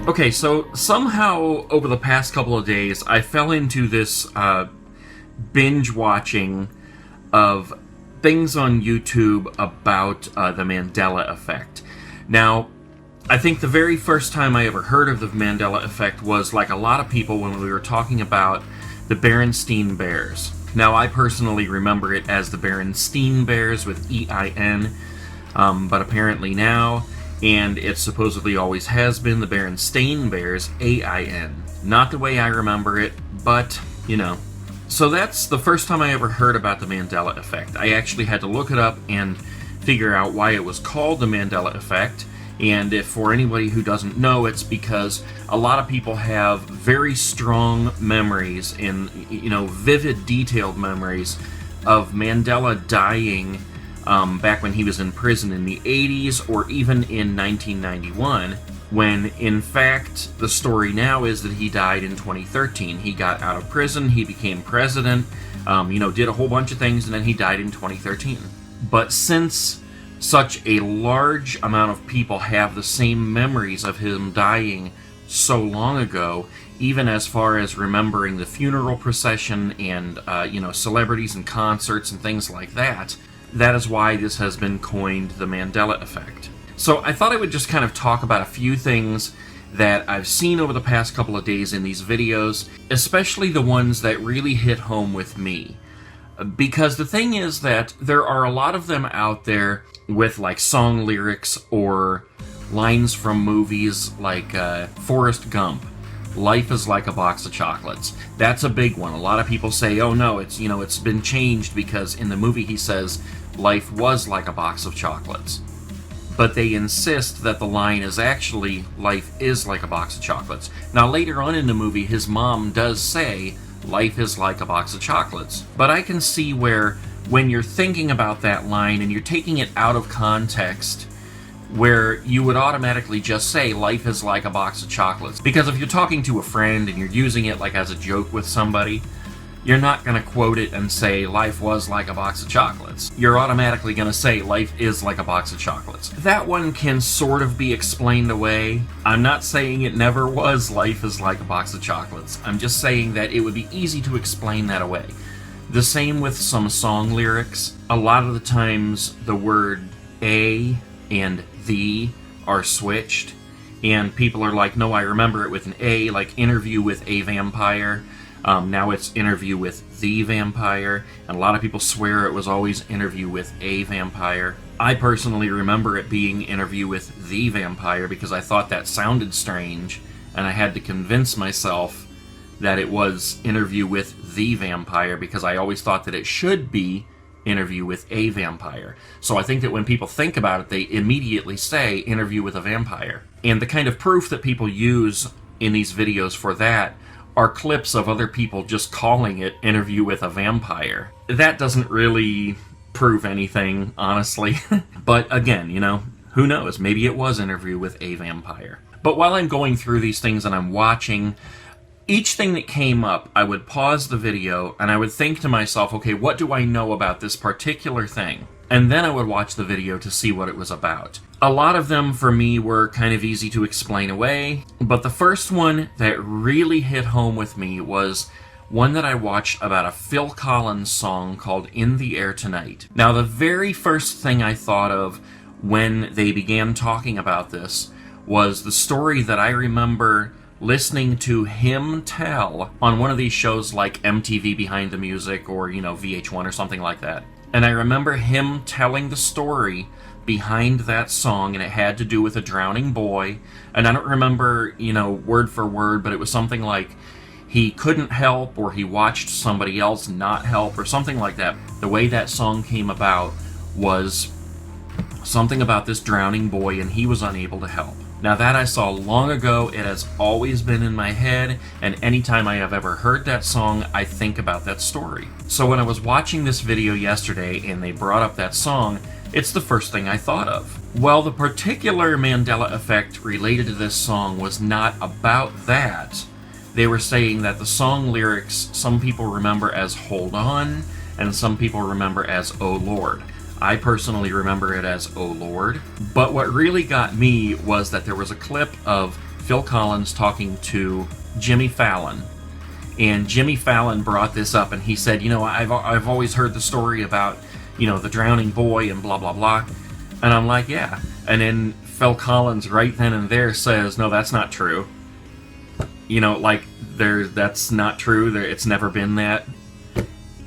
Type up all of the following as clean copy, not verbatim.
Okay, so somehow over the past couple of days, I fell into this binge watching of things on YouTube about the Mandela Effect. Now, I think the very first time I ever heard of the Mandela Effect was, like a lot of people, when we were talking about the Berenstain Bears. Now, I personally remember it as the Berenstain Bears with E-I-N, but apparently now, and it supposedly always has been, the Berenstain Bears, A-I-N. Not the way I remember it, but, you know. So that's the first time I ever heard about the Mandela Effect. I actually had to look it up and figure out why it was called the Mandela Effect. And if for anybody who doesn't know, it's because a lot of people have very strong memories and, vivid, detailed memories of Mandela dying back when he was in prison in the 80s or even in 1991, when in fact the story now is that he died in 2013. He got out of prison, he became president, did a whole bunch of things, and then he died in 2013. But since such a large amount of people have the same memories of him dying so long ago, even as far as remembering the funeral procession and, celebrities and concerts and things like that, that is why this has been coined the Mandela Effect. So I thought I would just kind of talk about a few things that I've seen over the past couple of days in these videos, especially the ones that really hit home with me. Because the thing is that there are a lot of them out there with like song lyrics or lines from movies like Forrest Gump. Life is like a box of chocolates. That's a big one. A lot of people say, oh no, it's been changed because in the movie he says life was like a box of chocolates. But they insist that the line is actually life is like a box of chocolates. Now later on in the movie his mom does say life is like a box of chocolates. But I can see where when you're thinking about that line and you're taking it out of context, where you would automatically just say life is like a box of chocolates. Because if you're talking to a friend and you're using it like as a joke with somebody, you're not going to quote it and say life was like a box of chocolates. You're automatically going to say life is like a box of chocolates. That one can sort of be explained away. I'm not saying it never was life is like a box of chocolates. I'm just saying that it would be easy to explain that away. The same with some song lyrics. A lot of the times the word a and the are switched, and people are like, no, I remember it with an A, like Interview with a Vampire. Now it's Interview with the Vampire, and a lot of people swear it was always Interview with a Vampire. I personally remember it being Interview with the Vampire because I thought that sounded strange, and I had to convince myself that it was Interview with the Vampire because I always thought that it should be Interview with a Vampire. So I think that when people think about it, they immediately say Interview with a Vampire. And the kind of proof that people use in these videos for that are clips of other people just calling it Interview with a Vampire. That doesn't really prove anything, honestly. But again, who knows? Maybe it was Interview with a Vampire. But while I'm going through these things and I'm watching, each thing that came up, I would pause the video and I would think to myself, okay, what do I know about this particular thing? And then I would watch the video to see what it was about. A lot of them, for me, were kind of easy to explain away, but the first one that really hit home with me was one that I watched about a Phil Collins song called In the Air Tonight. Now, the very first thing I thought of when they began talking about this was the story that I remember listening to him tell on one of these shows like MTV Behind the Music or, VH1 or something like that. And I remember him telling the story behind that song, and it had to do with a drowning boy. And I don't remember, word for word, but it was something like he couldn't help or he watched somebody else not help or something like that. The way that song came about was something about this drowning boy and he was unable to help. Now that I saw long ago, it has always been in my head, and anytime I have ever heard that song, I think about that story. So when I was watching this video yesterday and they brought up that song, it's the first thing I thought of. Well, the particular Mandela Effect related to this song was not about that. They were saying that the song lyrics, some people remember as Hold On, and some people remember as Oh Lord. I personally remember it as Oh Lord. But what really got me was that there was a clip of Phil Collins talking to Jimmy Fallon. And Jimmy Fallon brought this up, and he said, I've always heard the story about, the drowning boy and blah, blah, blah. And I'm like, yeah. And then Phil Collins right then and there says, no, that's not true. That's not true. It's never been that.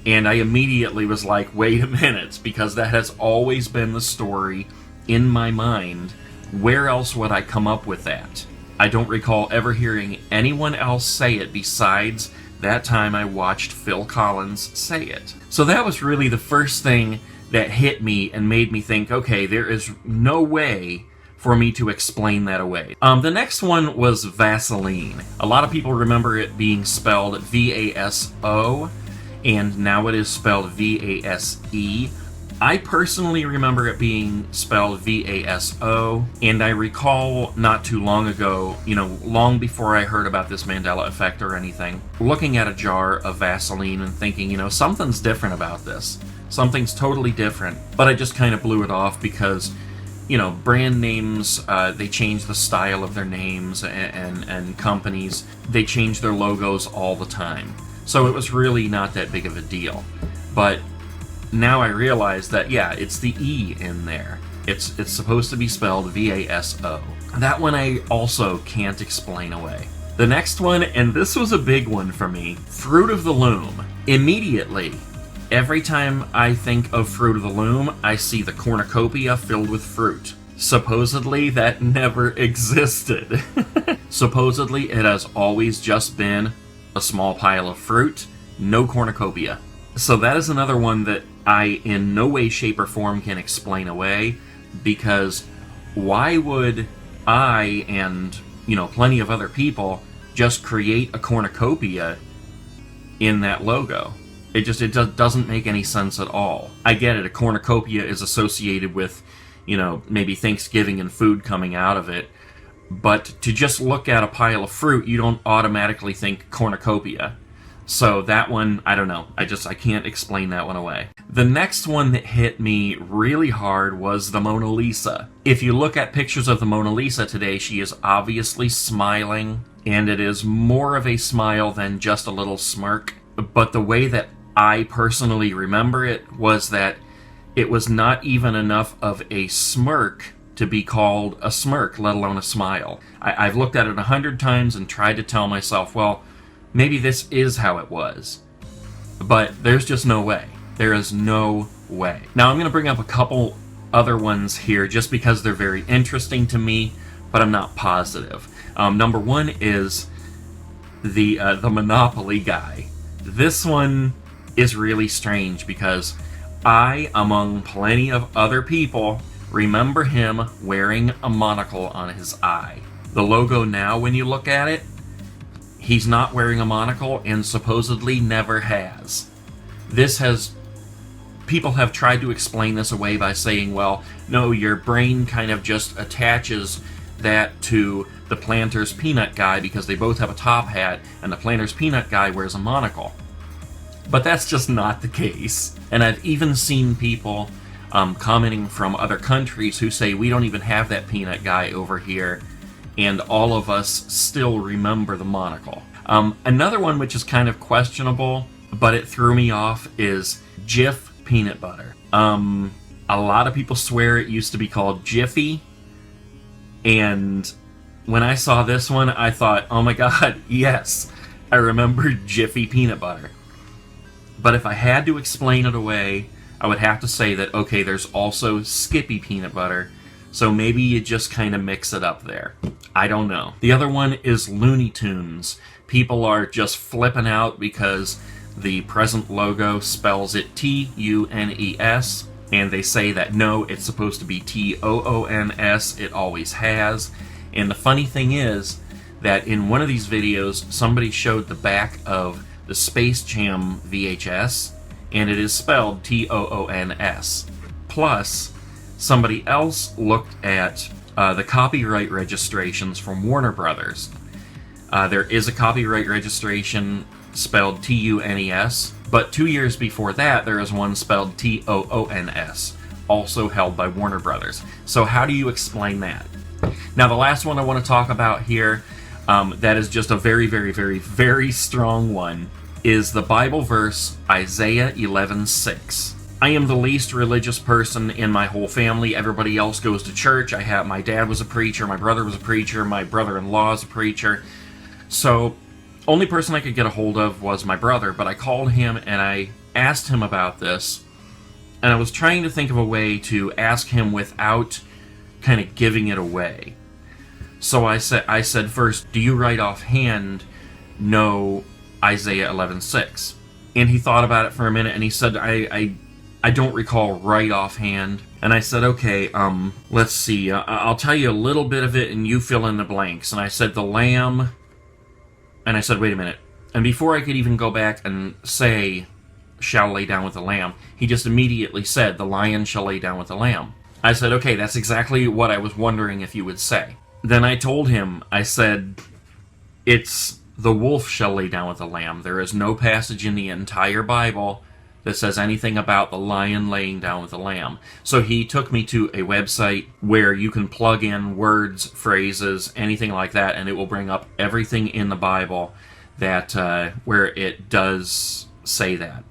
And I immediately was like, wait a minute, because that has always been the story in my mind. Where else would I come up with that? I don't recall ever hearing anyone else say it besides that time I watched Phil Collins say it. So that was really the first thing that hit me and made me think, okay, there is no way for me to explain that away. The next one was Vaseline. A lot of people remember it being spelled V-A-S-O, and now it is spelled V-A-S-E. I personally remember it being spelled V-A-S-O, and I recall not too long ago, long before I heard about this Mandela Effect or anything, looking at a jar of Vaseline and thinking, something's different about this. Something's totally different. But I just kind of blew it off because, brand names, they change the style of their names, and companies, they change their logos all the time. So it was really not that big of a deal. But now I realize that, yeah, it's the E in there. It's supposed to be spelled V-A-S-O. That one I also can't explain away. The next one, and this was a big one for me, Fruit of the Loom. Immediately, every time I think of Fruit of the Loom, I see the cornucopia filled with fruit. Supposedly, that never existed. Supposedly, it has always just been a small pile of fruit, no cornucopia. So that is another one that I in no way, shape, or form can explain away, because why would I and, plenty of other people just create a cornucopia in that logo? It doesn't make any sense at all. I get it, a cornucopia is associated with, maybe Thanksgiving and food coming out of it, but to just look at a pile of fruit, you don't automatically think cornucopia. So that one, I don't know. I can't explain that one away. The next one that hit me really hard was the Mona Lisa. If you look at pictures of the Mona Lisa today, she is obviously smiling, and it is more of a smile than just a little smirk. But the way that I personally remember it was that it was not even enough of a smirk to be called a smirk, let alone a smile. I've looked at it 100 times and tried to tell myself, well, maybe this is how it was. But there's just no way. There is no way. Now I'm going to bring up a couple other ones here just because they're very interesting to me, but I'm not positive. Number one is the Monopoly guy. This one is really strange because I, among plenty of other people, remember him wearing a monocle on his eye. The logo now, when you look at it, he's not wearing a monocle and supposedly never has. People have tried to explain this away by saying, well, no, your brain kind of just attaches that to the Planters Peanut guy because they both have a top hat and the Planters Peanut guy wears a monocle. But that's just not the case. And I've even seen people commenting from other countries who say we don't even have that peanut guy over here, and all of us still remember the monocle. Another one which is kind of questionable, but it threw me off, is Jif peanut butter. A lot of people swear it used to be called Jiffy, and when I saw this one, I thought, oh my god, yes, I remember Jiffy peanut butter. But if I had to explain it away, I would have to say that, okay, there's also Skippy peanut butter, so maybe you just kind of mix it up there. I don't know. The other one is Looney Tunes. People are just flipping out because the present logo spells it T-U-N-E-S, and they say that no, it's supposed to be T-O-O-N-S, it always has. And the funny thing is that in one of these videos, somebody showed the back of the Space Jam VHS, and it is spelled T-O-O-N-S. Plus, somebody else looked at the copyright registrations from Warner Brothers. There is a copyright registration spelled T-U-N-E-S, but 2 years before that, there is one spelled T-O-O-N-S, also held by Warner Brothers. So how do you explain that? Now, the last one I want to talk about here, that is just a very, very, very, very strong one, is the Bible verse Isaiah 11:6. I am the least religious person in my whole family. Everybody else goes to church. My dad was a preacher, my brother was a preacher, my brother-in-law is a preacher. So, only person I could get a hold of was my brother, but I called him and I asked him about this, and I was trying to think of a way to ask him without kind of giving it away. So I said first, do you right offhand know Isaiah 11:6? And he thought about it for a minute, and he said, I don't recall right offhand. And I said, okay, let's see. I'll tell you a little bit of it, and you fill in the blanks. And I said, the lamb. And I said, wait a minute. And before I could even go back and say, shall lay down with the lamb, he just immediately said, the lion shall lay down with the lamb. I said, okay, that's exactly what I was wondering if you would say. Then I told him, I said, it's the wolf shall lay down with the lamb. There is no passage in the entire Bible that says anything about the lion laying down with the lamb. So he took me to a website where you can plug in words, phrases, anything like that, and it will bring up everything in the Bible that where it does say that.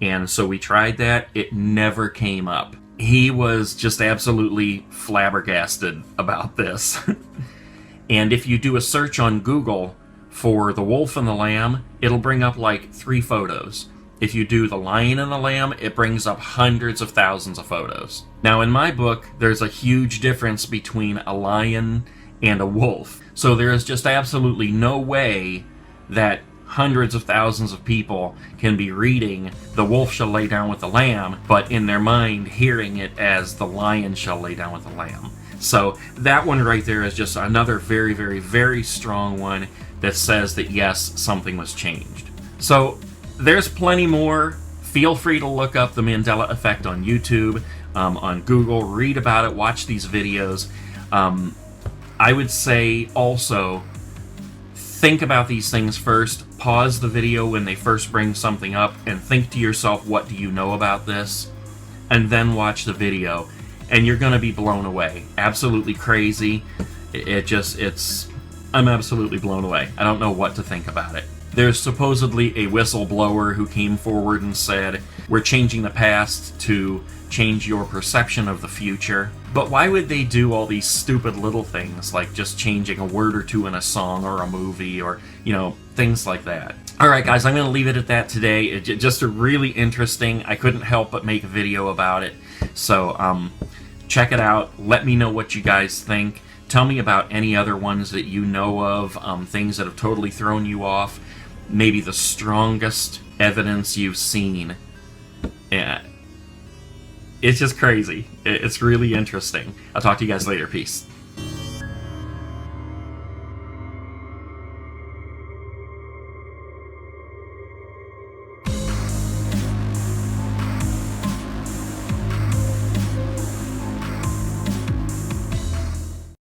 And so we tried that. It never came up. He was just absolutely flabbergasted about this. And if you do a search on Google for the wolf and the lamb, it'll bring up like 3 photos. If you do the lion and the lamb, it brings up hundreds of thousands of photos. Now, in my book, there's a huge difference between a lion and a wolf. So there is just absolutely no way that hundreds of thousands of people can be reading the wolf shall lay down with the lamb, but in their mind hearing it as the lion shall lay down with the lamb. So that one right there is just another very, very, very strong one that says that yes, something was changed. So there's plenty more. Feel free to look up the Mandela Effect on YouTube, on Google, read about it, watch these videos. I would say also, think about these things first. Pause the video when they first bring something up and think to yourself, what do you know about this? And then watch the video. And you're going to be blown away. Absolutely crazy. I'm absolutely blown away. I don't know what to think about it. There's supposedly a whistleblower who came forward and said, we're changing the past to change your perception of the future. But why would they do all these stupid little things, like just changing a word or two in a song or a movie or, things like that? Alright guys, I'm going to leave it at that today. It's just really interesting. I couldn't help but make a video about it. So, check it out. Let me know what you guys think. Tell me about any other ones that you know of, things that have totally thrown you off. Maybe the strongest evidence you've seen. Yeah. It's just crazy. It's really interesting. I'll talk to you guys later. Peace.